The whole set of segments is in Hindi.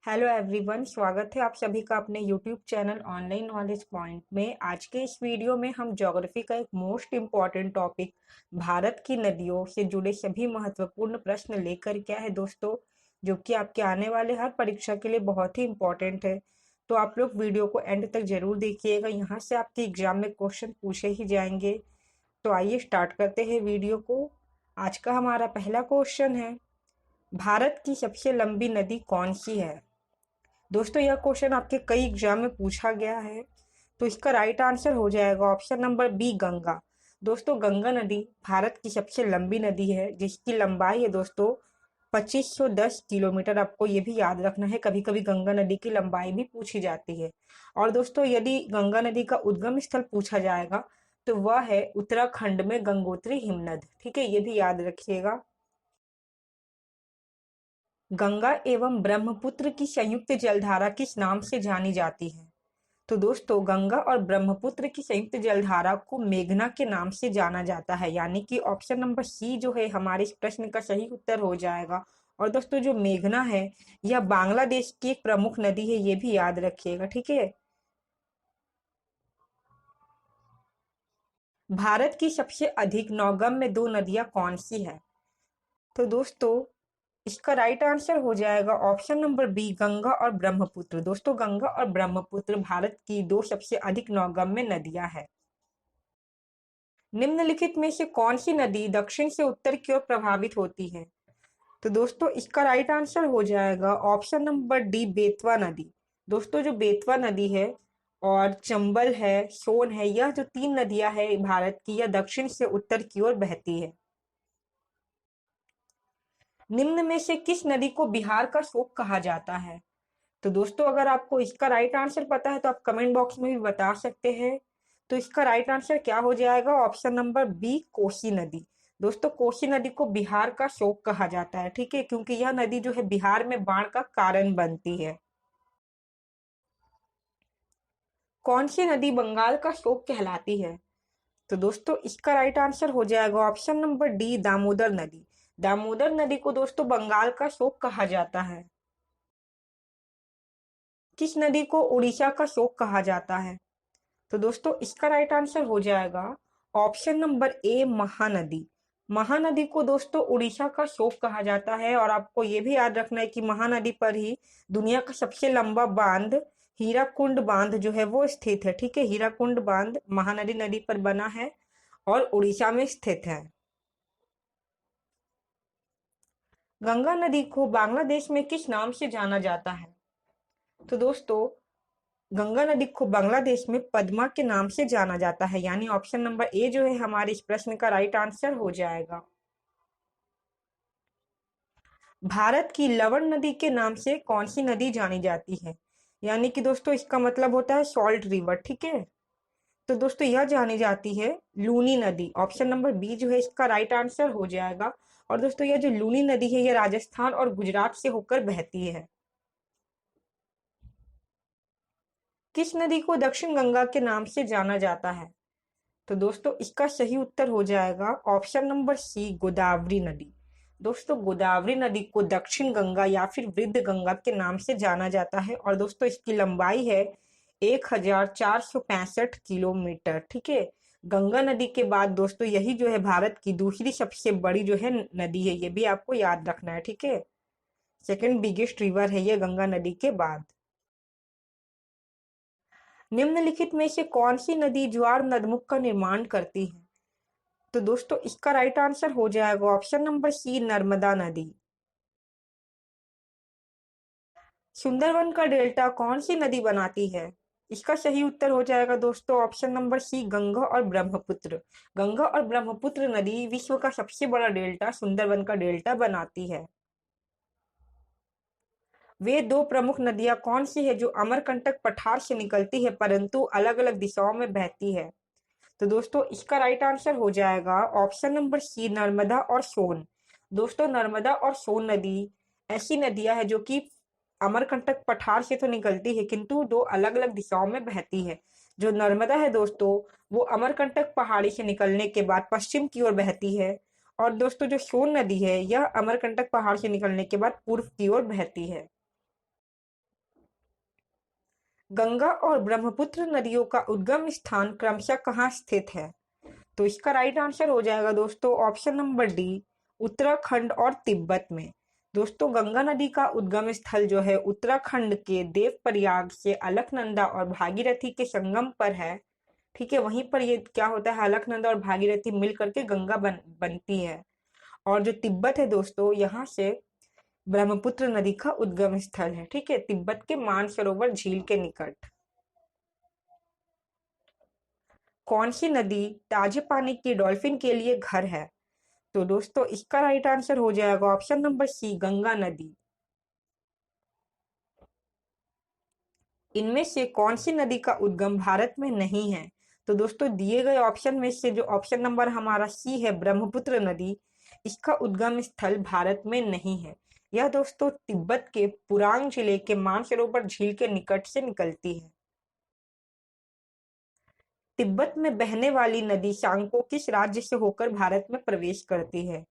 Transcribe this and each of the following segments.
हेलो एवरीवन, स्वागत है आप सभी का अपने YouTube channel online knowledge point में। आज के इस वीडियो में हम ज्योग्राफी का एक मोस्ट इम्पॉर्टेंट टॉपिक भारत की नदियों से जुड़े सभी महत्वपूर्ण प्रश्न लेकर के आए हैं दोस्तों, जो कि आपके आने वाले हर परीक्षा के लिए बहुत ही इम्पोर्टेंट है। तो आप लोग वीडियो को एंड तक जरूर देखिएगा, यहाँ से आपके एग्जाम में क्वेश्चन पूछे ही जाएंगे। तो आइए स्टार्ट करते हैं वीडियो को। आज का हमारा पहला क्वेश्चन है, भारत की सबसे लंबी नदी कौन सी है। दोस्तों यह क्वेश्चन आपके कई एग्जाम में पूछा गया है, तो इसका राइट आंसर हो जाएगा ऑप्शन नंबर बी, गंगा। दोस्तों गंगा नदी भारत की सबसे लंबी नदी है, जिसकी लंबाई है दोस्तों 2510 किलोमीटर। आपको ये भी याद रखना है, कभी कभी गंगा नदी की लंबाई भी पूछी जाती है। और दोस्तों यदि गंगा नदी का उद्गम स्थल पूछा जाएगा तो वह है उत्तराखंड में गंगोत्री हिमनद। ठीक है, ये भी याद रखिएगा। गंगा एवं ब्रह्मपुत्र की संयुक्त जलधारा किस नाम से जानी जाती है। तो दोस्तों गंगा और ब्रह्मपुत्र की संयुक्त जलधारा को मेघना के नाम से जाना जाता है, यानी कि ऑप्शन नंबर सी जो है हमारे इस प्रश्न का सही उत्तर हो जाएगा। और दोस्तों जो मेघना है यह बांग्लादेश की एक प्रमुख नदी है, ये भी याद रखिएगा। ठीक है, भारत की सबसे अधिक नौगम्य दो नदियां कौन सी है। तो दोस्तों इसका राइट आंसर हो जाएगा ऑप्शन नंबर बी, गंगा और ब्रह्मपुत्र। दोस्तों गंगा और ब्रह्मपुत्र भारत की दो सबसे अधिक नौगम्य नदियां हैं। निम्नलिखित में से कौन सी नदी दक्षिण से उत्तर की ओर प्रभावित होती है। तो दोस्तों इसका राइट आंसर हो जाएगा ऑप्शन नंबर डी, बेतवा नदी। दोस्तों जो बेतवा नदी है और चंबल है, सोन है, यह जो तीन नदियां है भारत की, यह दक्षिण से उत्तर की ओर बहती है। निम्न में से किस नदी को बिहार का शोक कहा जाता है। तो दोस्तों अगर आपको इसका राइट आंसर पता है तो आप कमेंट बॉक्स में भी बता सकते हैं। तो इसका राइट आंसर क्या हो जाएगा, ऑप्शन नंबर बी, कोसी नदी। दोस्तों कोसी नदी को बिहार का शोक कहा जाता है। ठीक है, क्योंकि यह नदी जो है बिहार में बाढ़ का कारण बनती है। कौन सी नदी बंगाल का शोक कहलाती है। तो दोस्तों इसका राइट आंसर हो जाएगा ऑप्शन नंबर डी, दामोदर नदी। दामोदर नदी को दोस्तों बंगाल का शोक कहा जाता है। किस नदी को उड़ीसा का शोक कहा जाता है। तो दोस्तों इसका राइट आंसर हो जाएगा option number A, Mahanadi. Mahanadi को दोस्तों उड़ीसा का शोक कहा जाता है। और आपको ये भी याद रखना है कि महानदी पर ही दुनिया का सबसे लंबा बांध, हीराकुंड बांध जो है वो स्थित है। ठीक है, हीराकुंड बांध महानदी नदी पर बना है और उड़ीसा में स्थित है। गंगा नदी को बांग्लादेश में किस नाम से जाना जाता है। तो दोस्तों गंगा नदी को बांग्लादेश में पद्मा के नाम से जाना जाता है, यानी ऑप्शन नंबर ए जो है हमारे इस प्रश्न का राइट आंसर हो जाएगा। भारत की लवण नदी के नाम से कौन सी नदी जानी जाती है। यानी कि दोस्तों इसका मतलब होता है सॉल्ट रिवर। ठीक है, तो दोस्तों यह जानी जाती है लूनी नदी। ऑप्शन नंबर बी जो है इसका राइट आंसर हो जाएगा। और दोस्तों यह जो लूनी नदी है यह राजस्थान और गुजरात से होकर बहती है। किस नदी को दक्षिण गंगा के नाम से जाना जाता है। तो दोस्तों इसका सही उत्तर हो जाएगा ऑप्शन नंबर सी, गोदावरी नदी। दोस्तों गोदावरी नदी को दक्षिण गंगा या फिर वृद्ध गंगा के नाम से जाना जाता है। और दोस्तों इसकी लंबाई है 1465 किलोमीटर। ठीक है, गंगा नदी के बाद दोस्तों यही जो है भारत की दूसरी सबसे बड़ी जो है नदी है, ये भी आपको याद रखना है। ठीक है, सेकेंड बिगेस्ट रिवर है ये गंगा नदी के बाद। निम्नलिखित में से कौन सी नदी ज्वार नदमुख का निर्माण करती है। तो दोस्तों इसका राइट आंसर हो जाएगा ऑप्शन नंबर सी, नर्मदा नदी। सुंदरवन का डेल्टा कौन सी नदी बनाती है। इसका सही उत्तर हो जाएगा दोस्तों ऑप्शन नंबर सी, गंगा और ब्रह्मपुत्र। गंगा और ब्रह्मपुत्र नदी विश्व का सबसे बड़ा डेल्टा सुंदरवन का डेल्टा बनाती है। वे दो प्रमुख नदियां कौन सी है जो अमरकंटक पठार से निकलती है परंतु अलग अलग दिशाओं में बहती है। तो दोस्तों इसका राइट आंसर हो जाएगा ऑप्शन नंबर सी, नर्मदा और सोन। दोस्तों नर्मदा और सोन नदी ऐसी नदियां है जो कि अमरकंटक पठार से तो निकलती है किंतु दो अलग अलग दिशाओं में बहती है। जो नर्मदा है दोस्तों वो अमरकंटक पहाड़ी से निकलने के बाद पश्चिम की ओर बहती है। और दोस्तों जो सोन नदी है यह अमरकंटक पहाड़ से निकलने के बाद पूर्व की ओर बहती है। गंगा और ब्रह्मपुत्र नदियों का उद्गम स्थान क्रमशः कहाँ स्थित है? तो इसका राइट आंसर हो जाएगा दोस्तों ऑप्शन नंबर डी, उत्तराखंड और तिब्बत में। दोस्तों गंगा नदी का उद्गम स्थल जो है उत्तराखंड के देवप्रयाग से अलकनंदा और भागीरथी के संगम पर है। ठीक है, वहीं पर ये क्या होता है, अलकनंदा और भागीरथी मिल करके गंगा बनती है। और जो तिब्बत है दोस्तों, यहाँ से ब्रह्मपुत्र नदी का उद्गम स्थल है। ठीक है, तिब्बत के मानसरोवर झील के निकट। कौन सी नदी ताजे पानी की डॉल्फिन के लिए घर है? तो दोस्तों इसका राइट आंसर हो जाएगा ऑप्शन नंबर सी, गंगा नदी। इनमें से कौन सी नदी का उद्गम भारत में नहीं है? तो दोस्तों दिए गए ऑप्शन में से जो ऑप्शन नंबर हमारा सी है, ब्रह्मपुत्र नदी, इसका उद्गम स्थल भारत में नहीं है। यह दोस्तों तिब्बत के पुरांग जिले के मानसरोवर झील के निकट से निकलती है। तिब्बत में बहने वाली नदी सांगपो किस राज्य से होकर भारत में प्रवेश करती है?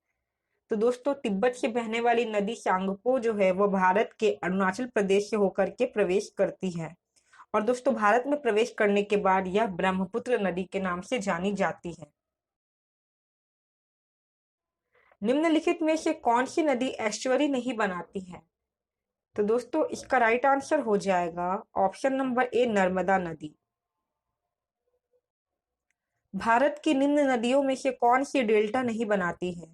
तो दोस्तों तिब्बत से बहने वाली नदी सांगपो जो है वो भारत के अरुणाचल प्रदेश से होकर के प्रवेश करती है। और दोस्तों भारत में प्रवेश करने के बाद यह ब्रह्मपुत्र नदी के नाम से जानी जाती है। निम्नलिखित में से कौन सी नदी एस्चुअरी नहीं बनाती है? तो दोस्तों इसका राइट आंसर हो जाएगा ऑप्शन नंबर ए, नर्मदा नदी। भारत की निम्न नदियों में से कौन सी डेल्टा नहीं बनाती है?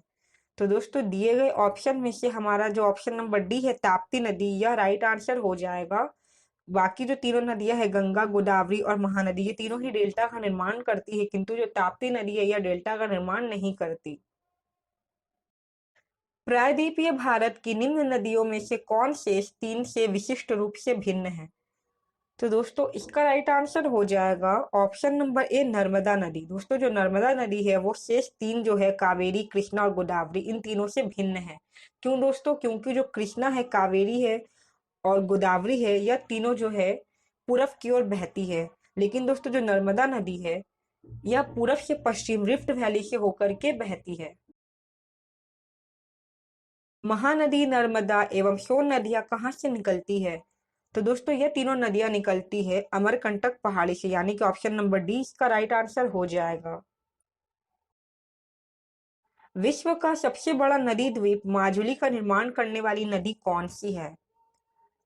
तो दोस्तों दिए गए ऑप्शन में से हमारा जो ऑप्शन नंबर डी है, ताप्ती नदी, यह राइट आंसर हो जाएगा। बाकी जो तीनों नदियां हैं, गंगा, गोदावरी और महानदी, ये तीनों ही डेल्टा का निर्माण करती है, किंतु जो ताप्ती नदी है यह डेल्टा का निर्माण नहीं करती। प्रायद्वीपीय भारत की निम्न नदियों में से कौन शेष तीन से विशिष्ट रूप से भिन्न है? तो दोस्तों इसका राइट आंसर हो जाएगा ऑप्शन नंबर ए, नर्मदा नदी। दोस्तों जो नर्मदा नदी है वो शेष तीन जो है, कावेरी, कृष्णा और गोदावरी, इन तीनों से भिन्न है। क्यों दोस्तों? क्योंकि जो कृष्णा है, कावेरी है और गोदावरी है, यह तीनों जो है पूरब की ओर बहती है। लेकिन दोस्तों जो नर्मदा नदी है यह पूरब से पश्चिम रिफ्ट वैली से होकर के बहती है। महानदी, नर्मदा एवं सोन नदियां कहाँ से निकलती है? तो दोस्तों ये तीनों नदियां निकलती है अमरकंटक पहाड़ी से, यानी कि ऑप्शन नंबर डी इसका राइट आंसर हो जाएगा। विश्व का सबसे बड़ा नदी द्वीप माजुली का निर्माण करने वाली नदी कौन सी है?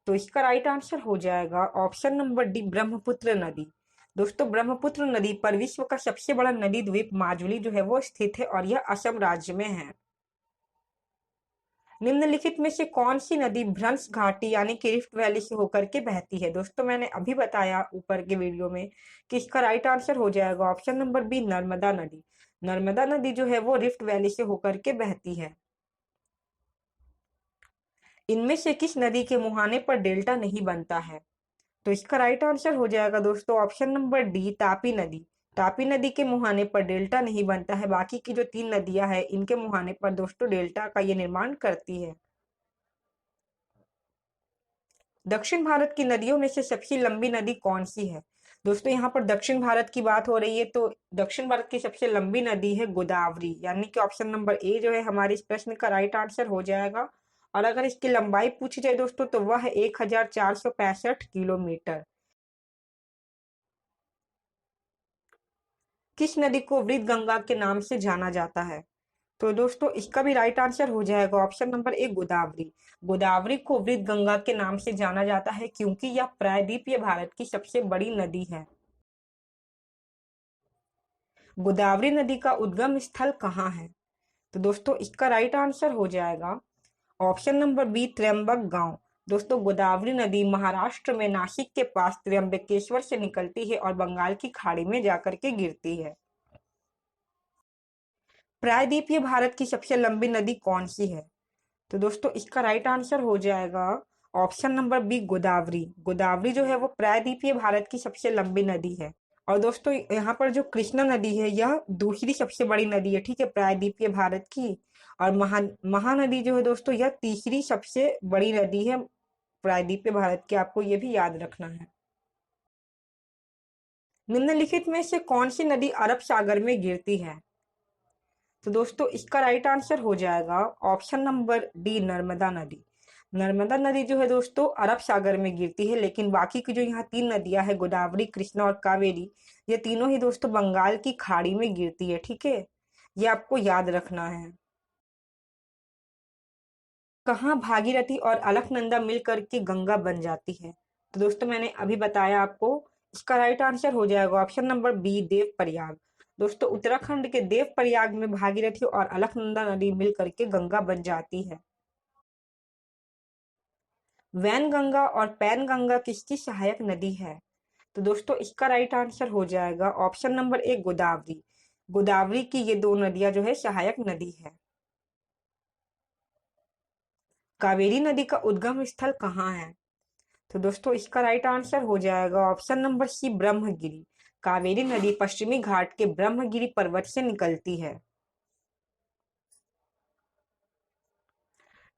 तो इसका राइट आंसर हो जाएगा ऑप्शन नंबर डी, ब्रह्मपुत्र नदी। दोस्तों ब्रह्मपुत्र नदी पर विश्व का सबसे बड़ा नदी द्वीप माजुली जो है वो स्थित है और यह असम राज्य में है। निम्नलिखित में से कौन सी नदी भ्रंश घाटी यानी कि रिफ्ट वैली से होकर के बहती है? दोस्तों मैंने अभी बताया ऊपर के वीडियो में कि इसका राइट आंसर हो जाएगा ऑप्शन नंबर बी, नर्मदा नदी। नर्मदा नदी जो है वो रिफ्ट वैली से होकर के बहती है। इनमें से किस नदी के मुहाने पर डेल्टा नहीं बनता है? तो इसका राइट आंसर हो जाएगा दोस्तों ऑप्शन नंबर डी, तापी नदी। तापी नदी के मुहाने पर डेल्टा नहीं बनता है। बाकी की जो तीन नदियां हैं इनके मुहाने पर दोस्तों डेल्टा का ये निर्माण करती है। दक्षिण भारत की नदियों में से सबसे लंबी नदी कौन सी है? दोस्तों यहाँ पर दक्षिण भारत की बात हो रही है, तो दक्षिण भारत की सबसे लंबी नदी है गोदावरी, यानी कि ऑप्शन नंबर ए जो है हमारे इस प्रश्न का राइट आंसर हो जाएगा। और अगर इसकी लंबाई पूछी जाए दोस्तों तो वह है 1465 किलोमीटर। किस नदी को वृद्ध गंगा के नाम से जाना जाता है? तो दोस्तों इसका भी राइट आंसर हो जाएगा option number A, Godavari. Godavari को वृद्ध गंगा के नाम से जाना जाता है क्योंकि यह प्रायद्वीपीय भारत की सबसे बड़ी नदी है। गोदावरी नदी का उद्गम स्थल कहाँ है? तो दोस्तों इसका राइट आंसर हो जाएगा ऑप्शन नंबर बी, त्र्यंबक गांव। दोस्तों गोदावरी नदी महाराष्ट्र में नासिक के पास त्र्यंबकेश्वर से निकलती है और बंगाल की खाड़ी में जाकर के गिरती है। प्रायद्वीपीय भारत की सबसे लंबी नदी कौन सी है? तो दोस्तों इसका राइट आंसर हो जाएगा option number B, Godavari. Godavari जो है वो प्रायद्वीपीय भारत की सबसे लंबी नदी है। और दोस्तों यहाँ पर जो कृष्णा नदी है यह दूसरी सबसे बड़ी नदी है, ठीक है, प्रायद्वीपीय भारत की। और महानदी जो है दोस्तों यह तीसरी सबसे बड़ी नदी है प्रायद्वीपीय भारत की, आपको ये भी याद रखना है। निम्नलिखित में से कौन सी नदी अरब सागर में गिरती है? तो दोस्तों इसका राइट आंसर हो जाएगा ऑप्शन नंबर डी, नर्मदा नदी। नर्मदा नदी जो है दोस्तों अरब सागर में गिरती है, लेकिन बाकी की जो यहाँ तीन नदियां हैं गोदावरी, कृष्णा और कावेरी, ये तीनों ही दोस्तों बंगाल की खाड़ी में गिरती है। ठीक है, ये आपको याद रखना है। कहाँ भागीरथी और अलकनंदा मिल करके गंगा बन जाती है? तो दोस्तों मैंने अभी बताया आपको, इसका राइट आंसर हो जाएगा option number B, Dev Prayag. दोस्तों उत्तराखंड के देव प्रयाग में भागीरथी और अलकनंदा नदी मिल करके गंगा बन जाती है। वैन गंगा और पैन गंगा किसकी सहायक नदी है? तो दोस्तों इसका राइट आंसर हो जाएगा option number A, Godavari. Godavari की ये दो नदियां जो है सहायक नदी है। कावेरी नदी का उद्गम स्थल कहाँ है? तो दोस्तों इसका राइट आंसर हो जाएगा option number C, Brahmagiri. Kaveri नदी पश्चिमी घाट के ब्रह्मगिरी पर्वत से निकलती है।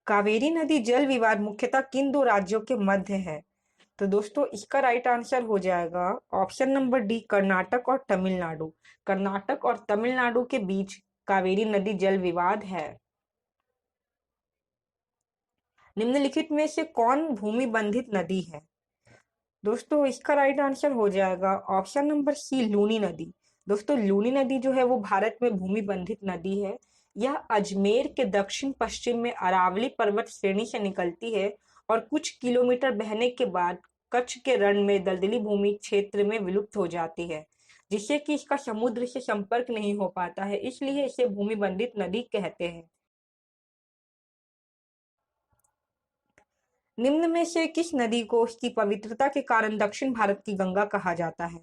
कावेरी नदी जल विवाद मुख्यतः किन दो राज्यों के मध्य है? तो दोस्तों इसका राइट आंसर हो जाएगा ऑप्शन नंबर डी, कर्नाटक और तमिलनाडु। कर्नाटक और तमिलनाडु के बीच कावेरी नदी जल विवाद है। निम्नलिखित में से कौन भूमि बंधित नदी है? दोस्तों इसका राइट आंसर हो जाएगा ऑप्शन नंबर सी, लूनी नदी। दोस्तों लूनी नदी जो है वो भारत में भूमि बंधित नदी है। यह अजमेर के दक्षिण पश्चिम में अरावली पर्वत श्रेणी से निकलती है और कुछ किलोमीटर बहने के बाद कच्छ के रण में दलदली भूमि क्षेत्र में विलुप्त हो जाती है, जिससे कि इसका समुद्र से संपर्क नहीं हो पाता है, इसलिए इसे भूमि बंधित नदी कहते हैं। निम्न में से किस नदी को उसकी पवित्रता के कारण दक्षिण भारत की गंगा कहा जाता है?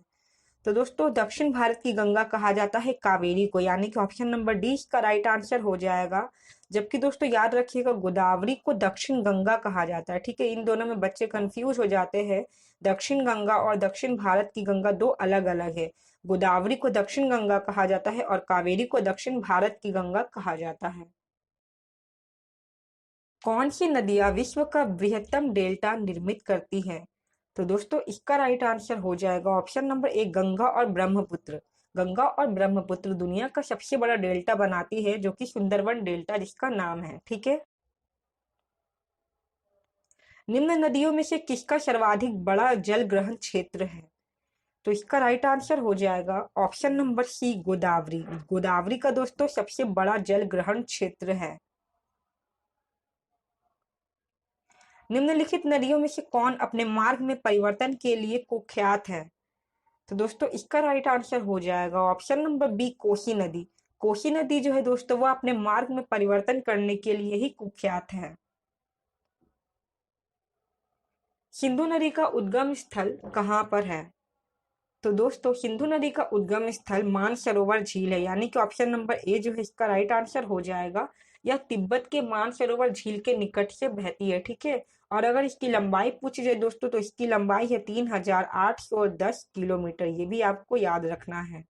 तो दोस्तों दक्षिण भारत की गंगा कहा जाता है कावेरी को, यानी कि ऑप्शन नंबर डी इसका राइट आंसर हो जाएगा। जबकि दोस्तों याद रखिएगा गोदावरी को दक्षिण गंगा कहा जाता है। ठीक है, इन दोनों में बच्चे कंफ्यूज हो जाते हैं। दक्षिण गंगा और दक्षिण भारत की गंगा दो अलग अलग है। गोदावरी को दक्षिण गंगा कहा जाता है और कावेरी को दक्षिण भारत की गंगा कहा जाता है। कौन सी नदियां विश्व का बृहत्तम डेल्टा निर्मित करती है? तो दोस्तों इसका राइट आंसर हो जाएगा ऑप्शन नंबर एक, गंगा और ब्रह्मपुत्र। गंगा और ब्रह्मपुत्र दुनिया का सबसे बड़ा डेल्टा बनाती है, जो कि सुंदरवन डेल्टा जिसका नाम है। ठीक है, निम्न नदियों में से किसका सर्वाधिक बड़ा जल ग्रहण क्षेत्र है? तो इसका राइट आंसर हो जाएगा option number C, Godavari. Godavari का दोस्तों सबसे बड़ा जल ग्रहण क्षेत्र है। निम्नलिखित नदियों में से कौन अपने मार्ग में परिवर्तन के लिए कुख्यात है? तो दोस्तों इसका राइट आंसर हो जाएगा ऑप्शन नंबर बी, कोसी नदी। कोसी नदी जो है दोस्तों वो अपने मार्ग में परिवर्तन करने के लिए ही कुख्यात है। सिंधु नदी का उद्गम स्थल कहाँ पर है? तो दोस्तों सिंधु नदी का उद्गम स्थल मानसरोवर झील है, यानी कि ऑप्शन नंबर ए जो है इसका राइट आंसर हो जाएगा। यह तिब्बत के मानसरोवर झील के निकट से बहती है। ठीक है, और अगर इसकी लंबाई पूछी जाए दोस्तों तो इसकी लंबाई है 3810 किलोमीटर। ये भी आपको याद रखना है।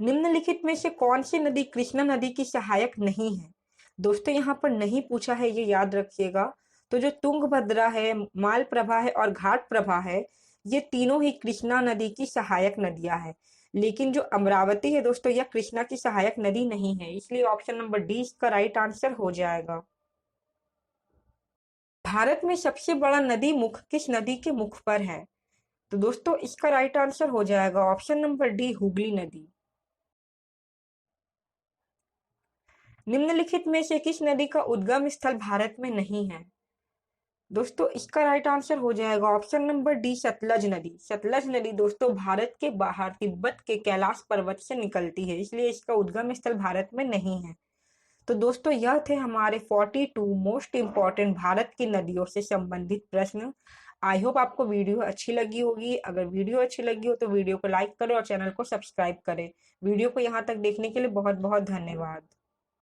निम्नलिखित में से कौन सी नदी कृष्णा नदी की सहायक नहीं है? दोस्तों यहाँ पर नहीं पूछा है, ये याद रखिएगा। तो जो तुंगभद्रा है, मालप्रभा है और घाट प्रभा है, ये तीनों ही कृष्णा नदी की सहायक नदियां हैं। लेकिन जो अमरावती है दोस्तों यह कृष्णा की सहायक नदी नहीं है, इसलिए ऑप्शन नंबर डी इसका राइट आंसर हो जाएगा। भारत में सबसे बड़ा नदी मुख किस नदी के मुख पर है? तो दोस्तों इसका राइट आंसर हो जाएगा ऑप्शन नंबर डी, हुगली नदी। निम्नलिखित में से किस नदी का उद्गम स्थल भारत में नहीं है? दोस्तों इसका राइट आंसर हो जाएगा ऑप्शन नंबर डी, सतलज नदी। सतलज नदी दोस्तों भारत के बाहर तिब्बत के कैलाश पर्वत से निकलती है, इसलिए इसका उद्गम स्थल भारत में नहीं है। तो दोस्तों यह थे हमारे 42 मोस्ट इंपॉर्टेंट भारत की नदियों से संबंधित प्रश्न। आई होप आपको वीडियो अच्छी लगी होगी। अगर वीडियो अच्छी लगी हो तो वीडियो को लाइक करें और चैनल को सब्सक्राइब करें। वीडियो को यहाँ तक देखने के लिए बहुत बहुत धन्यवाद।